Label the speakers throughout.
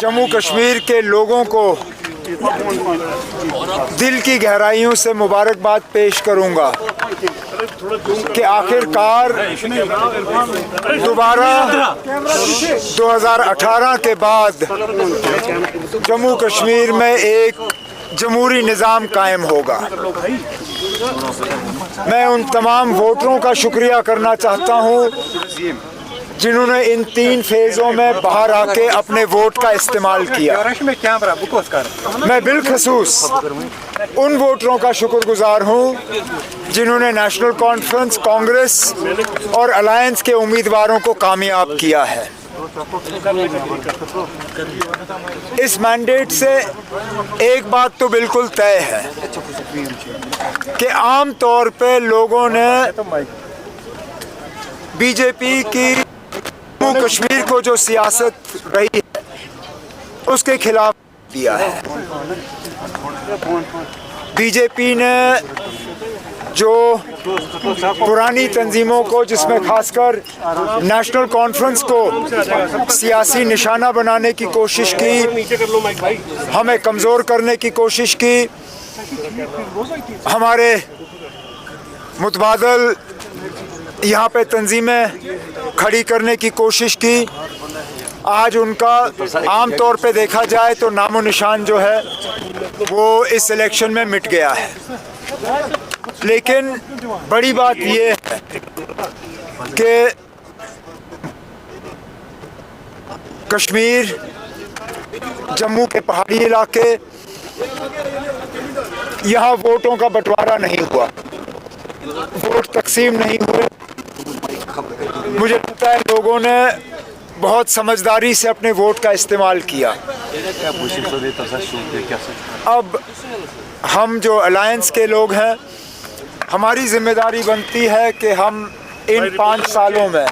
Speaker 1: जम्मू कश्मीर के लोगों को दिल की गहराइयों से मुबारकबाद पेश करूंगा कि आखिरकार दोबारा 2018 के बाद जम्मू कश्मीर में एक जमहूरी निज़ाम कायम होगा। मैं उन तमाम वोटरों का शुक्रिया करना चाहता हूं जिन्होंने इन 3 फेज़ों में बाहर आके अपने वोट का इस्तेमाल किया। मैं बिलखसूस उन वोटरों का शुक्रगुजार हूं जिन्होंने नेशनल कॉन्फ्रेंस, कांग्रेस और अलायंस के उम्मीदवारों को कामयाब किया है। इस मैंडेट से एक बात तो बिल्कुल तय है कि आम तौर पे लोगों ने बीजेपी की जम्मू कश्मीर को जो सियासत रही है उसके खिलाफ दिया है। बीजेपी ने जो पुरानी तंजीमों को, जिसमें खासकर नेशनल कॉन्फ्रेंस को सियासी निशाना बनाने की कोशिश की, हमें कमज़ोर करने की कोशिश की, हमारे मुतबादल यहाँ पे तंजीमें खड़ी करने की कोशिश की, आज उनका आम तौर पे देखा जाए तो नामो निशान जो है वो इस इलेक्शन में मिट गया है। लेकिन बड़ी बात ये है कि कश्मीर, जम्मू के पहाड़ी इलाके, यहाँ वोटों का बंटवारा नहीं हुआ, वोट तकसीम नहीं हुए। मुझे लगता है लोगों ने बहुत समझदारी से अपने वोट का इस्तेमाल किया। अब हम जो अलायंस के लोग हैं, हमारी जिम्मेदारी बनती है कि हम इन 5 सालों में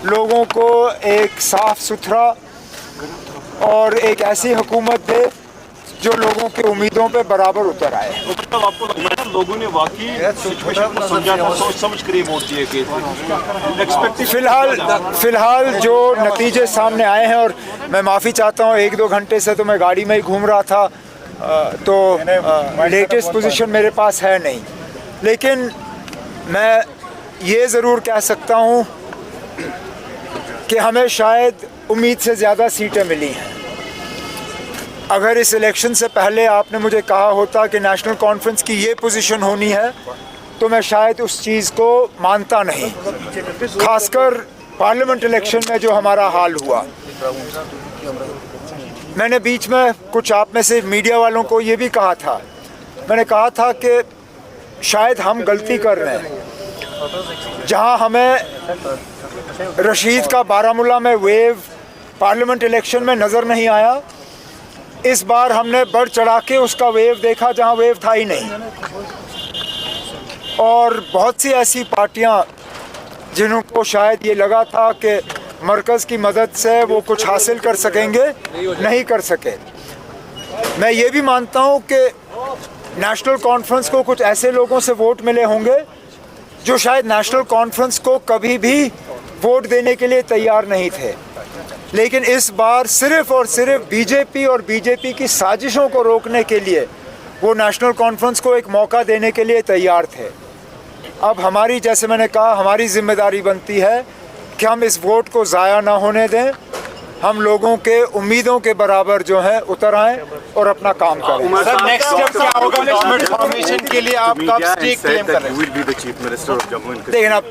Speaker 1: लोगों को एक साफ सुथरा और एक ऐसी हुकूमत दे जो लोगों की उम्मीदों पे बराबर उतर आए।
Speaker 2: मतलब आपको लगता है लोगों ने वाकई सिचुएशन को समझा था, सोच समझ कर ये वोट दिए गए?
Speaker 1: फिलहाल जो नतीजे सामने आए हैं, और मैं माफ़ी चाहता हूँ 1-2 घंटे से तो मैं गाड़ी में ही घूम रहा था, तो लेटेस्ट पोजीशन मेरे पास है नहीं, लेकिन मैं ये ज़रूर कह सकता हूँ कि हमें शायद उम्मीद से ज़्यादा सीटें मिली हैं। अगर इस इलेक्शन से पहले आपने मुझे कहा होता कि नेशनल कॉन्फ्रेंस की ये पोजीशन होनी है तो मैं शायद उस चीज़ को मानता नहीं, खासकर पार्लियामेंट इलेक्शन में जो हमारा हाल हुआ। मैंने बीच में कुछ आप में से मीडिया वालों को ये भी कहा था, मैंने कहा था कि शायद हम गलती कर रहे हैं। जहां हमें रशीद का बारामूला में वेव पार्लियामेंट इलेक्शन में नज़र नहीं आया, इस बार हमने बढ़ चढ़ा के उसका वेव देखा जहां वेव था ही नहीं। और बहुत सी ऐसी पार्टियां जिनको शायद ये लगा था कि मरकज़ की मदद से वो कुछ हासिल कर सकेंगे, नहीं कर सके। मैं ये भी मानता हूँ कि नेशनल कॉन्फ्रेंस को कुछ ऐसे लोगों से वोट मिले होंगे जो शायद नेशनल कॉन्फ्रेंस को कभी भी वोट देने के लिए तैयार नहीं थे, लेकिन इस बार सिर्फ़ और सिर्फ बीजेपी और बीजेपी की साजिशों को रोकने के लिए वो नेशनल कॉन्फ्रेंस को एक मौका देने के लिए तैयार थे। अब हमारी, जैसे मैंने कहा, हमारी जिम्मेदारी बनती है कि हम इस वोट को ज़ाया ना होने दें, हम लोगों के उम्मीदों के बराबर जो है उतर आएँ और अपना काम करें।
Speaker 3: सर, नेक्स्ट स्टेप क्या होगा? नेक्स्ट फॉर्मेशन के लिए आप कब स्टेक क्लेम कर रहे हैं?
Speaker 1: देखिए ना,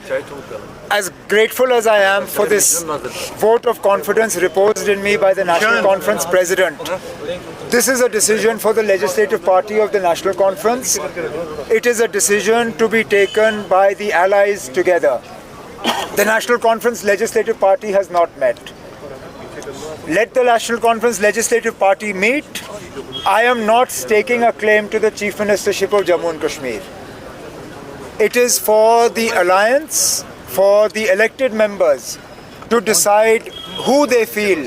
Speaker 1: as grateful as I am for this vote of confidence reposed in me by the National Conference President, this is a decision for the legislative party of the National Conference. It is a decision to be taken by the allies together. The National Conference Legislative Party has not met. Let the National Conference Legislative Party meet. I am not staking a claim to the Chief Ministership of Jammu and Kashmir. It is for the alliance, for the elected members to decide who they feel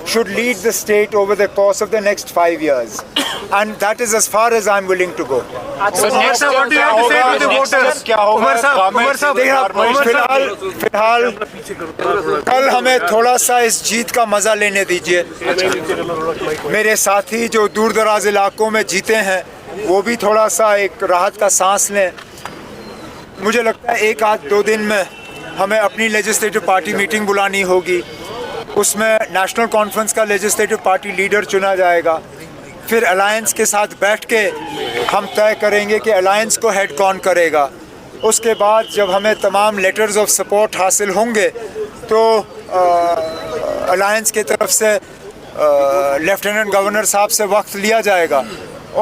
Speaker 1: should lead the state over the course of the next 5 years. and that is as far as I'm willing to go.
Speaker 3: So next step, what do you have to say to the voters?
Speaker 2: क्या होगा?
Speaker 3: उमर साहब,
Speaker 1: फिलहाल कल हमें थोड़ा सा इस जीत का मजा लेने दीजिए। मेरे साथी जो दूर दराज इलाकों में जीते हैं वो भी थोड़ा सा एक राहत का सांस लें। मुझे लगता है 1-2 दिन में हमें अपनी लेजिस्लेटिव पार्टी मीटिंग बुलानी होगी। उसमें नेशनल कॉन्फ्रेंस का लेजिस्लेटिव पार्टी लीडर चुना जाएगा। फिर अलायंस के साथ बैठ के हम तय करेंगे कि अलायंस को हेड कौन करेगा। उसके बाद जब हमें तमाम लेटर्स ऑफ सपोर्ट हासिल होंगे तो अलायंस की तरफ से लेफ्टिनेंट गवर्नर साहब से वक्त लिया जाएगा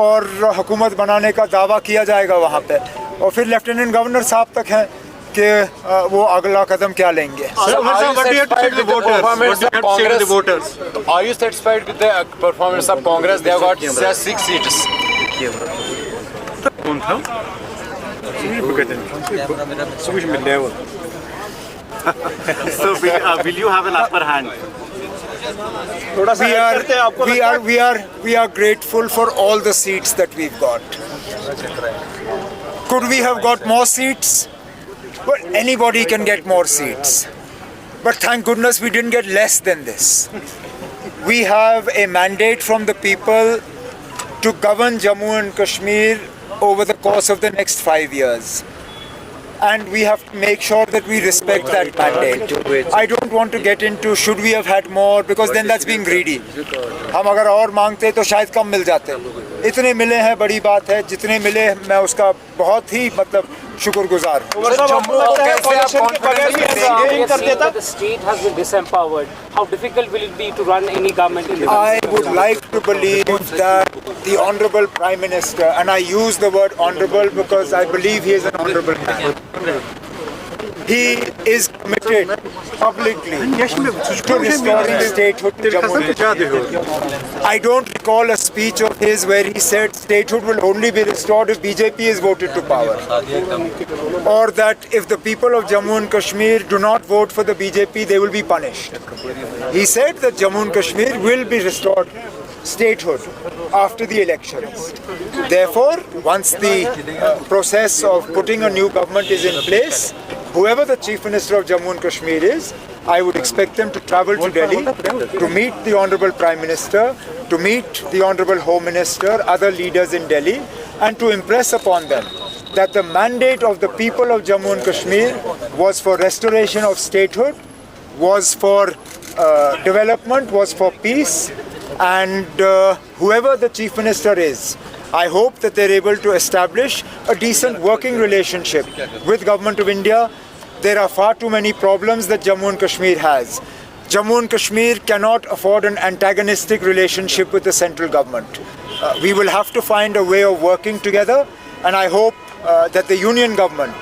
Speaker 1: और हुकूमत बनाने का दावा किया जाएगा वहाँ पे, और फिर लेफ्टिनेंट गवर्नर साहब तक हैं कि वो अगला कदम क्या लेंगे।
Speaker 3: Umar sir, what do you have to say to the voters? What do you have to say to the voters?
Speaker 4: Are you satisfied with the performance of Congress? They have got 6 seats.
Speaker 2: So will you have an upper hand?
Speaker 1: We are grateful for all the seats that we've got. Could we have got more seats? Well, anybody can get more seats. But thank goodness we didn't get less than this. We have a mandate from the people to govern Jammu and Kashmir over the course of the next 5 years. And we have to make sure that we respect that mandate. I don't want to get into should we have had more, because then that's being greedy. हम अगर और मांगते तो शायद कम मिल जाते। इतने मिले हैं बड़ी बात है, जितने मिले मैं उसका बहुत ही शुक्रगुजार हूँ।
Speaker 5: The state has been disempowered. How difficult will it be to run any government in the
Speaker 1: I would like to believe that the Honorable Prime Minister, and I use the word honorable because I believe he is an honorable man, he is committed publicly to restoring statehood to Jammu and Kashmir. I don't recall a speech of his where he said statehood will only be restored if BJP is voted to power, or that if the people of Jammu and Kashmir do not vote for the BJP, they will be punished. He said that Jammu and Kashmir will be restored statehood after the elections. Therefore, once the process of putting a new government is in place, whoever the Chief Minister of Jammu and Kashmir is, I would expect them to travel to Delhi to meet the Honorable Prime Minister, to meet the Honorable Home Minister, other leaders in Delhi, and to impress upon them that the mandate of the people of Jammu and Kashmir was for restoration of statehood, was for development, was for peace, and whoever the Chief Minister is, I hope that they're able to establish a decent working relationship with Government of India. There are far too many problems that Jammu and Kashmir has. Jammu and Kashmir cannot afford an antagonistic relationship with the central government. We will have to find a way of working together, and I hope that the union government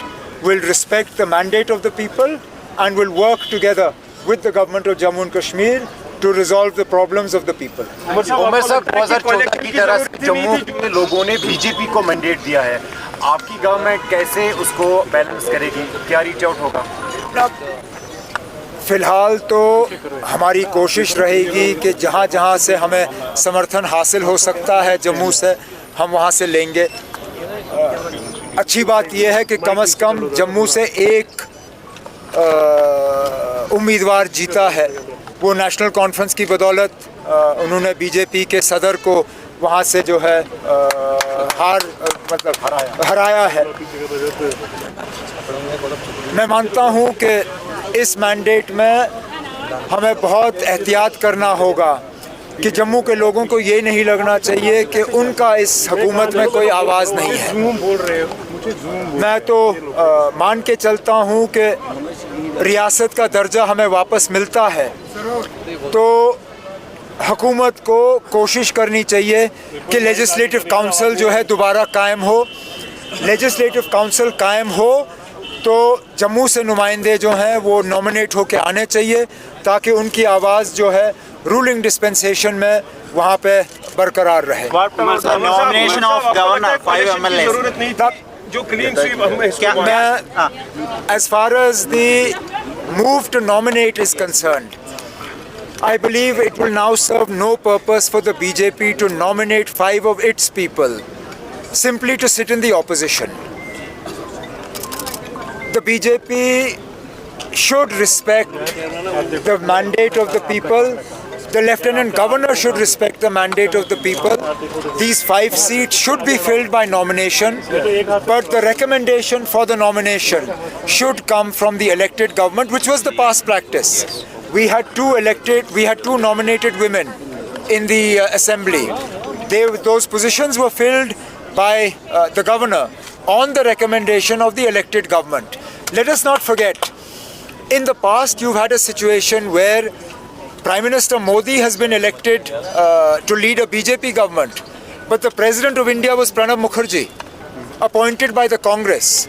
Speaker 1: will respect the mandate of the people and will work together with the government of Jammu and Kashmir to resolve the problems of the people.
Speaker 4: Umar साहब 2014 की तरह से जम्मू के लोगों ने BJP को mandate दिया है, आपकी गवर्नमेंट कैसे उसको बैलेंस करेगी, क्या रीच आउट होगा?
Speaker 1: फिलहाल तो हमारी कोशिश रहेगी कि जहाँ जहाँ से हमें समर्थन हासिल हो सकता है जम्मू से, हम वहाँ से लेंगे। अच्छी बात यह है कि कम से कम जम्मू से एक उम्मीदवार जीता है, वो नेशनल कॉन्फ्रेंस की बदौलत उन्होंने बीजेपी के सदर को वहाँ से जो है हराया है। मैं मानता हूँ कि इस मैंडेट में हमें बहुत एहतियात करना होगा कि जम्मू के लोगों को ये नहीं लगना चाहिए कि उनका इस हुकूमत में कोई आवाज़ नहीं है। मैं तो मान के चलता हूँ कि रियासत का दर्जा हमें वापस मिलता है तो हुकूमत को कोशिश करनी चाहिए कि लेजिस्लेटिव काउंसिल जो है दोबारा कायम हो। लेजिस्लेटिव काउंसिल कायम हो तो जम्मू से नुमाइंदे जो हैं वो नॉमिनेट होकर आने चाहिए ताकि उनकी आवाज़ जो है रूलिंग डिस्पेंसेशन में वहाँ पे बरकरार रहे।
Speaker 6: नॉमिनेशन ऑफ गवर्नर 5 MLA
Speaker 2: जो clean sweep
Speaker 1: as far as the move to nominate is concerned, I believe it will now serve no purpose for the BJP to nominate 5 of its people simply to sit in the opposition. The BJP should respect the mandate of the people. The Lieutenant Governor should respect the mandate of the people. These 5 seats should be filled by nomination, but the recommendation for the nomination should come from the elected government, which was the past practice. We had 2 nominated women in the assembly. Those positions were filled by the governor on the recommendation of the elected government. Let us not forget, in the past you've had a situation where Prime Minister Modi has been elected to lead a BJP government, but the President of India was Pranab Mukherjee, appointed by the Congress.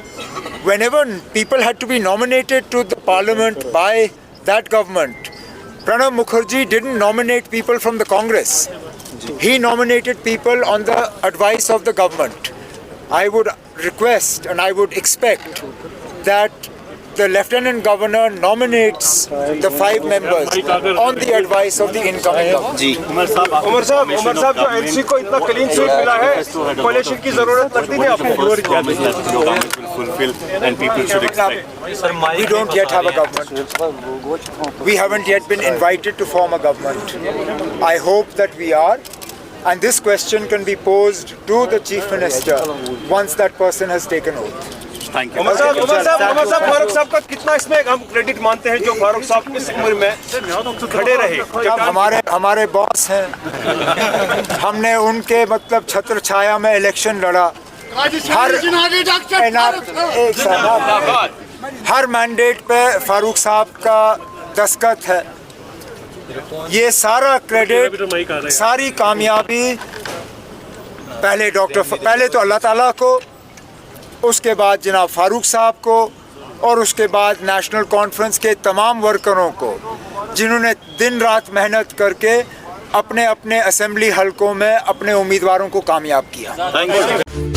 Speaker 1: Whenever people had to be nominated to the parliament by that government, Pranab Mukherjee didn't nominate people from the Congress. He nominated people on the advice of the government. I would request and I would expect that the Lieutenant Governor nominates the 5 members on the advice of the incoming government.
Speaker 2: Omar साहब जो NC को इतना clean sweep मिला है, कोalition की जरूरत लगती नहीं आपको?
Speaker 6: fulfill and people should expect.
Speaker 1: We don't yet have a government. We haven't yet been invited to form a government. I hope that we are, and this question can be posed to the Chief Minister once that person has taken oath.
Speaker 6: Thank you.
Speaker 2: Umar साहब फारूक साहब का कितना इसमें हम credit मानते हैं जो फारूक साहब इस उम्र में खड़े रहे?
Speaker 1: हमारे बॉस हैं, हमने उनके मतलब छत्र छाया में इलेक्शन लड़ा। हर मैंडेट पे फारूक साहब का दस्तखत है। ये सारा क्रेडिट, सारी कामयाबी पहले तो अल्लाह ताला को, उसके बाद जनाब फारूक साहब को, और उसके बाद नेशनल कॉन्फ्रेंस के तमाम वर्करों को, जिन्होंने दिन रात मेहनत करके अपने अपने असेंबली हलकों में अपने उम्मीदवारों को कामयाब किया।
Speaker 6: Thank you.